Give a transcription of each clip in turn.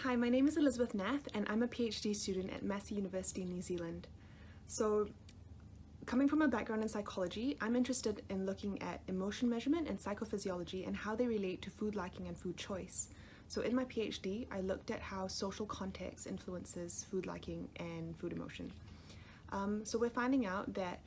Hi, my name is Elizabeth Nath and I'm a PhD student at Massey University in New Zealand. So, coming from a background in psychology, I'm interested in looking at emotion measurement and psychophysiology and how they relate to food liking and food choice. So in my PhD, I looked at how social context influences food liking and food emotion. So we're finding out that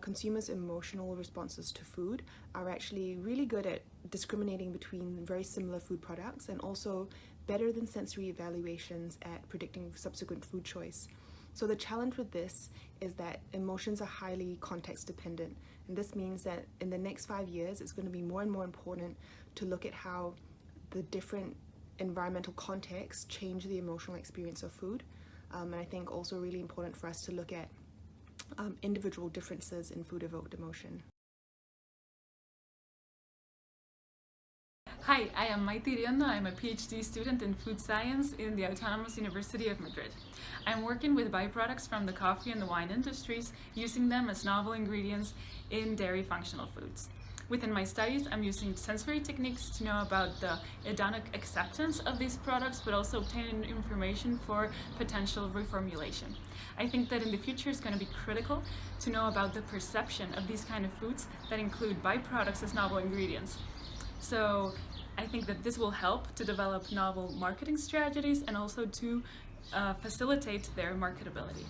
consumers' emotional responses to food are actually really good at discriminating between very similar food products and also better than sensory evaluations at predicting subsequent food choice. So the challenge with this is that emotions are highly context dependent, and this means that in the next 5 years it's going to be more and more important to look at how the different environmental contexts change the emotional experience of food. And I think also really important for us to look at individual differences in food evoked emotion. Hi, I am Maite Rionda. I'm a PhD student in food science in the Autonomous University of Madrid. I'm working with byproducts from the coffee and the wine industries, using them as novel ingredients in dairy functional foods. Within my studies, I'm using sensory techniques to know about the hedonic acceptance of these products, but also obtaining information for potential reformulation. I think that in the future it's going to be critical to know about the perception of these kind of foods that include byproducts as novel ingredients. So I think that this will help to develop novel marketing strategies and also to facilitate their marketability.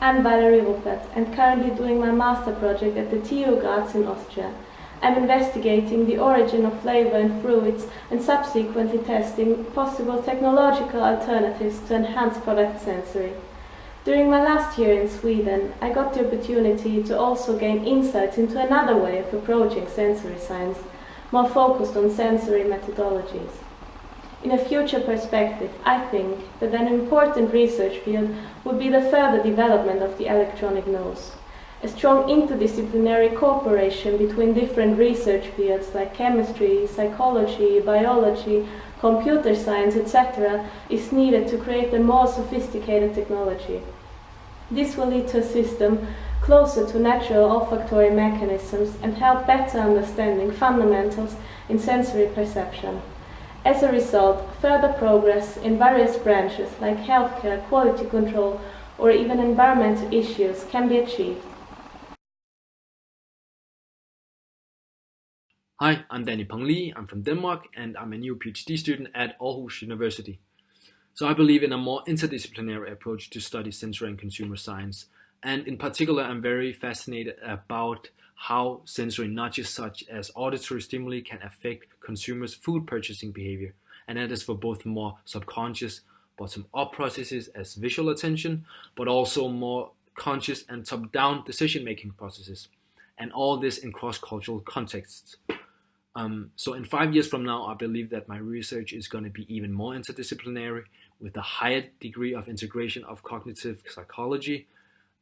I'm Valerie Ruppert and currently doing my master project at the TU Graz in Austria. I'm investigating the origin of flavor in fruits and subsequently testing possible technological alternatives to enhance product sensory. During my last year in Sweden, I got the opportunity to also gain insights into another way of approaching sensory science, more focused on sensory methodologies. In a future perspective, I think that an important research field would be the further development of the electronic nose. A strong interdisciplinary cooperation between different research fields like chemistry, psychology, biology, computer science, etc. is needed to create a more sophisticated technology. This will lead to a system closer to natural olfactory mechanisms and help better understanding fundamentals in sensory perception. As a result, further progress in various branches like healthcare, quality control, or even environmental issues can be achieved. Hi, I'm Danny Peng Lee. I'm from Denmark and I'm a new PhD student at Aarhus University. So I believe in a more interdisciplinary approach to study sensory and consumer science. And in particular, I'm very fascinated about how sensory nudges such as auditory stimuli can affect consumers' food purchasing behavior. And that is for both more subconscious bottom-up processes as visual attention, but also more conscious and top-down decision-making processes. And all this in cross-cultural contexts. So in 5 years from now, I believe that my research is going to be even more interdisciplinary with a higher degree of integration of cognitive psychology,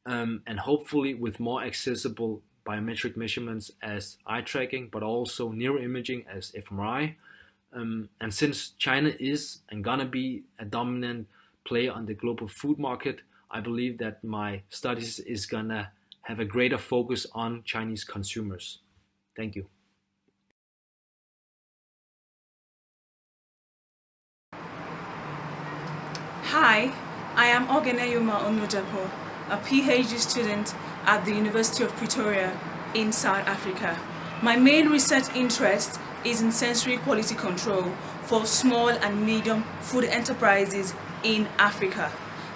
and hopefully with more accessible biometric measurements as eye tracking, but also neuroimaging as fMRI. And since China is and gonna be a dominant player on the global food market, I believe that my studies is gonna have a greater focus on Chinese consumers. Thank you. Hi, I am Organelle Mo, a PhD student at the University of Pretoria in South Africa. My main research interest is in sensory quality control for small and medium food enterprises in Africa.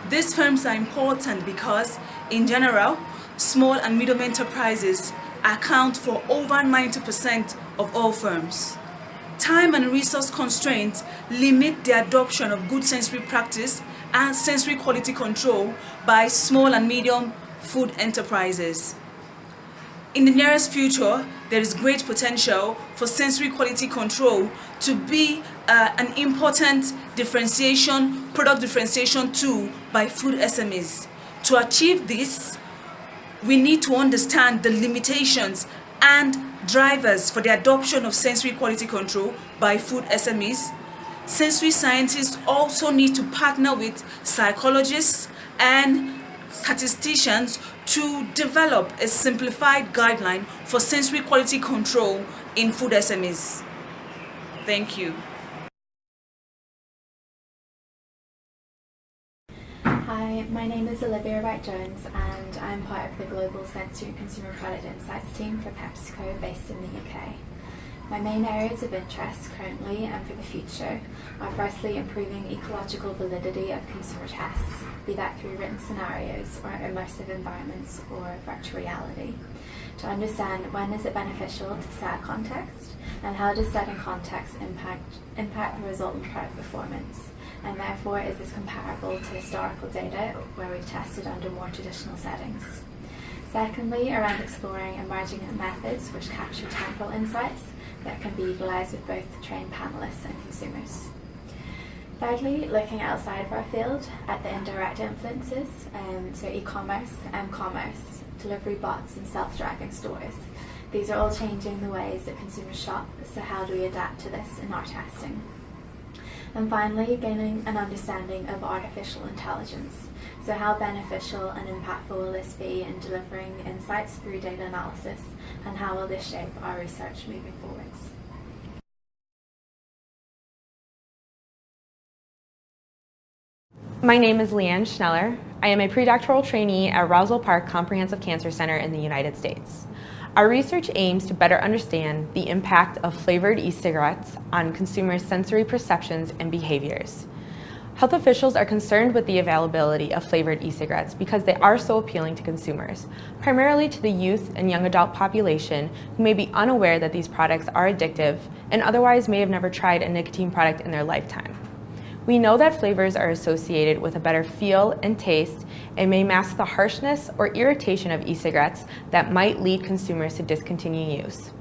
These firms are important because, in general, small and medium enterprises account for over 90% of all firms. Time and resource constraints limit the adoption of good sensory practice and sensory quality control by small and medium food enterprises. In the nearest future, there is great potential for sensory quality control to be an important product differentiation tool by food SMEs. To achieve this, we need to understand the limitations and drivers for the adoption of sensory quality control by food SMEs. Sensory scientists also need to partner with psychologists and statisticians to develop a simplified guideline for sensory quality control in food SMEs. Thank you. Hi, my name is Olivia Jones and I'm part of the Global Sensory and Consumer Product Insights team for PepsiCo based in the UK. My main areas of interest currently and for the future are firstly improving ecological validity of consumer tests, be that through written scenarios or immersive environments or virtual reality, to understand when is it beneficial to set context and how does setting context impact the resultant product performance, and therefore is this comparable to historical data where we've tested under more traditional settings. Secondly, around exploring emerging methods which capture temporal insights that can be utilised with both trained panellists and consumers. Thirdly, looking outside of our field at the indirect influences, so e-commerce and commerce, delivery bots and self-driving stores. These are all changing the ways that consumers shop, so how do we adapt to this in our testing? And finally, gaining an understanding of artificial intelligence. So how beneficial and impactful will this be in delivering insights through data analysis, and how will this shape our research moving forwards? My name is LeeAnn Schultz. I am a predoctoral trainee at Roswell Park Comprehensive Cancer Center in the United States. Our research aims to better understand the impact of flavored e-cigarettes on consumers' sensory perceptions and behaviors. Health officials are concerned with the availability of flavored e-cigarettes because they are so appealing to consumers, primarily to the youth and young adult population who may be unaware that these products are addictive and otherwise may have never tried a nicotine product in their lifetime. We know that flavors are associated with a better feel and taste and may mask the harshness or irritation of e-cigarettes that might lead consumers to discontinue use.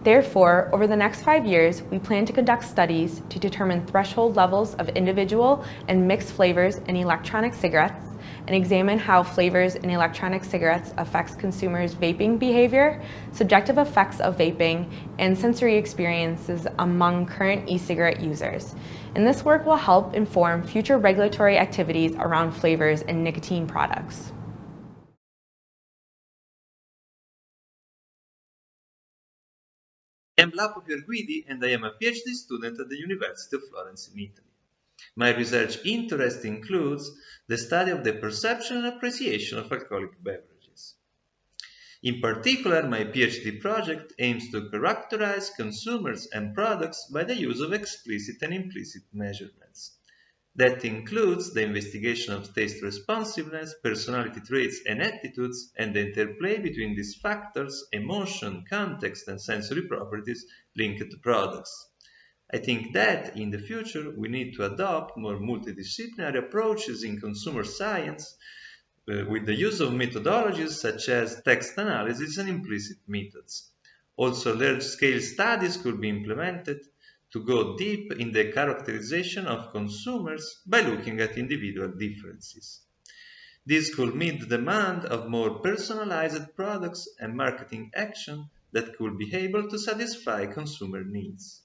Therefore, over the next 5 years, we plan to conduct studies to determine threshold levels of individual and mixed flavors in electronic cigarettes and examine how flavors in electronic cigarettes affects consumers' vaping behavior, subjective effects of vaping, and sensory experiences among current e-cigarette users. And this work will help inform future regulatory activities around flavors in nicotine products. I am Lapo Pierguidi and I am a PhD student at the University of Florence in Italy. My research interest includes the study of the perception and appreciation of alcoholic beverages. In particular, my PhD project aims to characterize consumers and products by the use of explicit and implicit measurements. That includes the investigation of taste responsiveness, personality traits and attitudes, and the interplay between these factors, emotion, context, and sensory properties linked to products. I think that in the future we need to adopt more multidisciplinary approaches in consumer science with the use of methodologies such as text analysis and implicit methods. Also, large-scale studies could be implemented to go deep in the characterization of consumers by looking at individual differences. This could meet the demand of more personalized products and marketing action that could be able to satisfy consumer needs.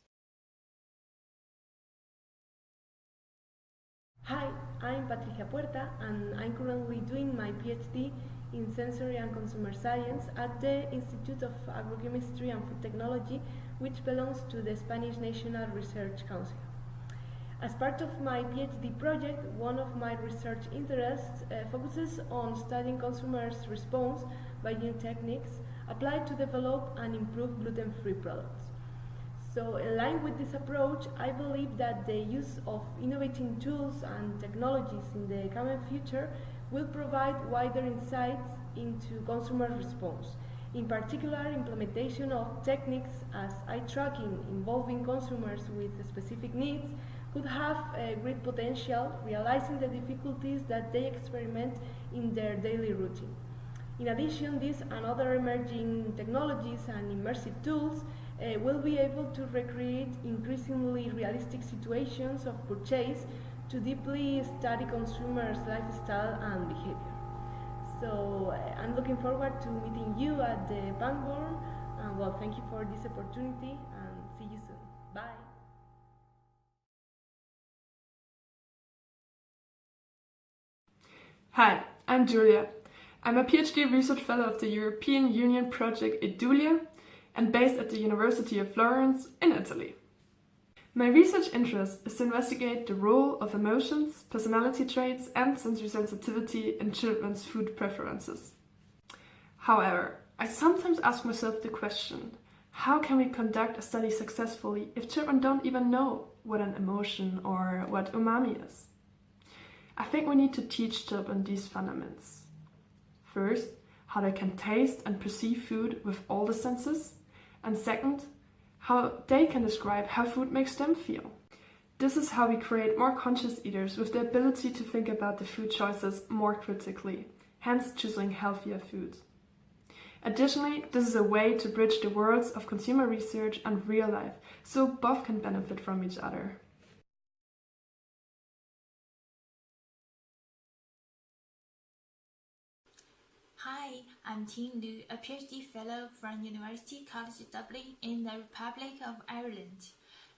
Hi, I'm Patricia Puerta and I'm currently doing my PhD in Sensory and Consumer Science at the Institute of Agrochemistry and Food Technology, which belongs to the Spanish National Research Council. As part of my PhD project, one of my research interests focuses on studying consumers' response by new techniques applied to develop and improve gluten-free products. So, in line with this approach, I believe that the use of innovating tools and technologies in the coming future will provide wider insights into consumer response. In particular, implementation of techniques as eye tracking involving consumers with specific needs could have a great potential, realizing the difficulties that they experiment in their daily routine. In addition, these and other emerging technologies and immersive tools will be able to recreate increasingly realistic situations of purchase to deeply study consumers' lifestyle and behavior. So I'm looking forward to meeting you at the Pangborn. Well, thank you for this opportunity and see you soon. Bye. Hi, I'm Julia. I'm a PhD research fellow of the European Union project EDULIA, and based at the University of Florence in Italy. My research interest is to investigate the role of emotions, personality traits, and sensory sensitivity in children's food preferences. However, I sometimes ask myself the question, how can we conduct a study successfully if children don't even know what an emotion or what umami is? I think we need to teach children these fundamentals. First, how they can taste and perceive food with all the senses, and second, how they can describe how food makes them feel. This is how we create more conscious eaters with the ability to think about the food choices more critically, hence choosing healthier foods. Additionally, this is a way to bridge the worlds of consumer research and real life, so both can benefit from each other. Hi, I'm Ting Lu, a PhD fellow from University College Dublin in the Republic of Ireland.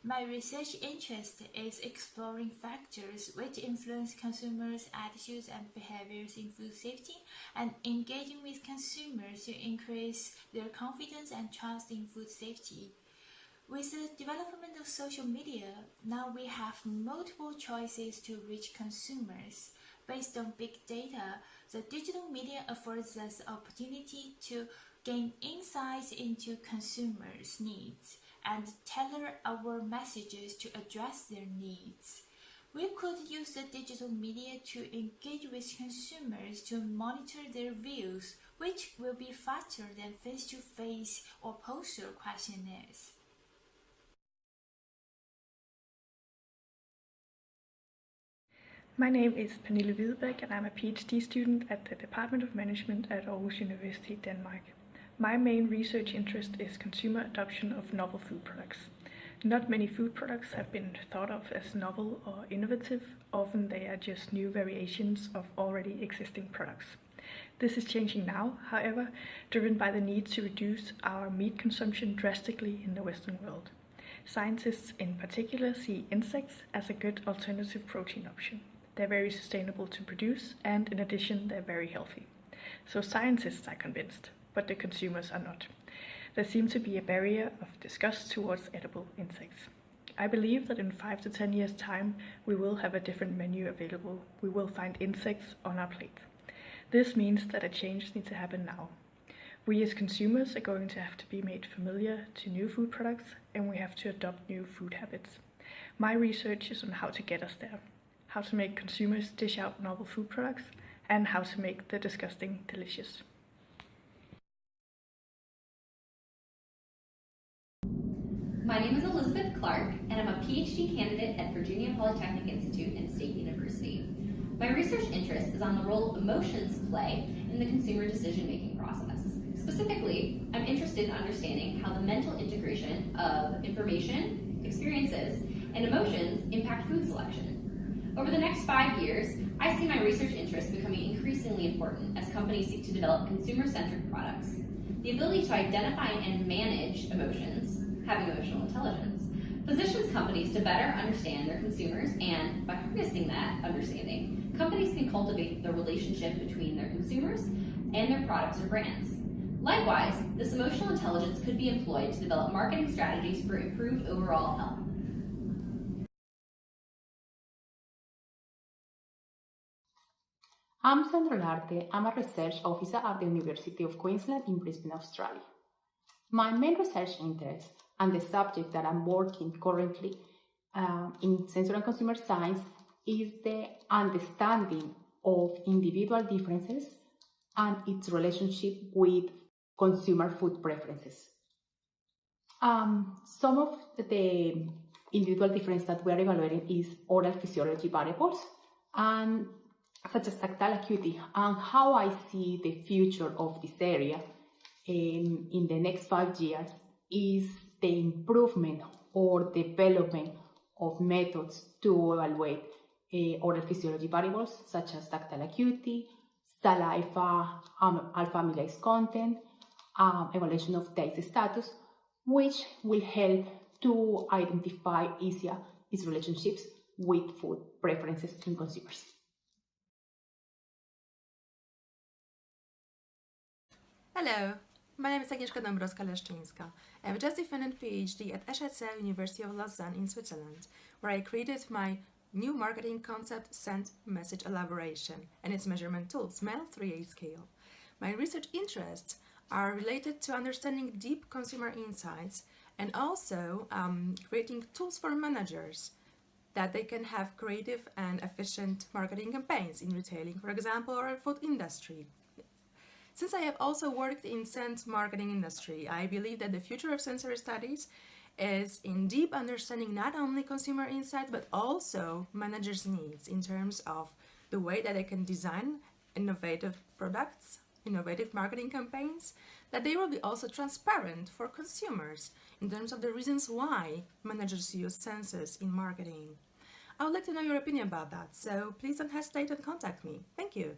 My research interest is exploring factors which influence consumers' attitudes and behaviors in food safety and engaging with consumers to increase their confidence and trust in food safety. With the development of social media, now we have multiple choices to reach consumers. Based on big data, the digital media affords us the opportunity to gain insights into consumers' needs and tailor our messages to address their needs. We could use the digital media to engage with consumers to monitor their views, which will be faster than face-to-face or poster questionnaires. My name is Penelope Zubik and I'm a PhD student at the Department of Management at Aarhus University, Denmark. My main research interest is consumer adoption of novel food products. Not many food products have been thought of as novel or innovative. Often they are just new variations of already existing products. This is changing now, however, driven by the need to reduce our meat consumption drastically in the Western world. Scientists in particular see insects as a good alternative protein option. They're very sustainable to produce, and in addition, they're very healthy. So scientists are convinced, but the consumers are not. There seems to be a barrier of disgust towards edible insects. I believe that in 5 to 10 years' time, we will have a different menu available. We will find insects on our plate. This means that a change needs to happen now. We as consumers are going to have to be made familiar to new food products, and we have to adopt new food habits. My research is on how to get us there. How to make consumers dish out novel food products, and how to make the disgusting delicious. My name is Elizabeth Clark, and I'm a PhD candidate at Virginia Polytechnic Institute and State University. My research interest is on the role emotions play in the consumer decision-making process. Specifically, I'm interested in understanding how the mental integration of information, experiences, and emotions impact food selection. Over the next 5 years, I see my research interests becoming increasingly important as companies seek to develop consumer-centric products. The ability to identify and manage emotions, having emotional intelligence, positions companies to better understand their consumers, and by harnessing that understanding, companies can cultivate the relationship between their consumers and their products or brands. Likewise, this emotional intelligence could be employed to develop marketing strategies for improved overall health. I'm Sandra Larte. I'm a research officer at the University of Queensland in Brisbane, Australia. My main research interest and the subject that I'm working currently in sensory and consumer science is the understanding of individual differences and its relationship with consumer food preferences. Some of the individual differences that we are evaluating is oral physiology variables, and such as tactile acuity, and how I see the future of this area in the next 5 years is the improvement or development of methods to evaluate oral physiology variables such as tactile acuity, saliva, alpha amylase content, evaluation of taste status, which will help to identify easier its relationships with food preferences in consumers. Hello, My name is Agnieszka Dąbrowska-Leszczyńska. I have just defended PhD at ECR University of Lausanne in Switzerland, where I created my new marketing concept, Send Message Elaboration, and its measurement tools, MEL 3A scale. My research interests are related to understanding deep consumer insights and also creating tools for managers that they can have creative and efficient marketing campaigns in retailing, for example, or food industry. Since I have also worked in scent marketing industry, I believe that the future of sensory studies is in deep understanding not only consumer insights but also managers' needs in terms of the way that they can design innovative products, innovative marketing campaigns, that they will be also transparent for consumers in terms of the reasons why managers use senses in marketing. I would like to know your opinion about that, so please don't hesitate and contact me. Thank you.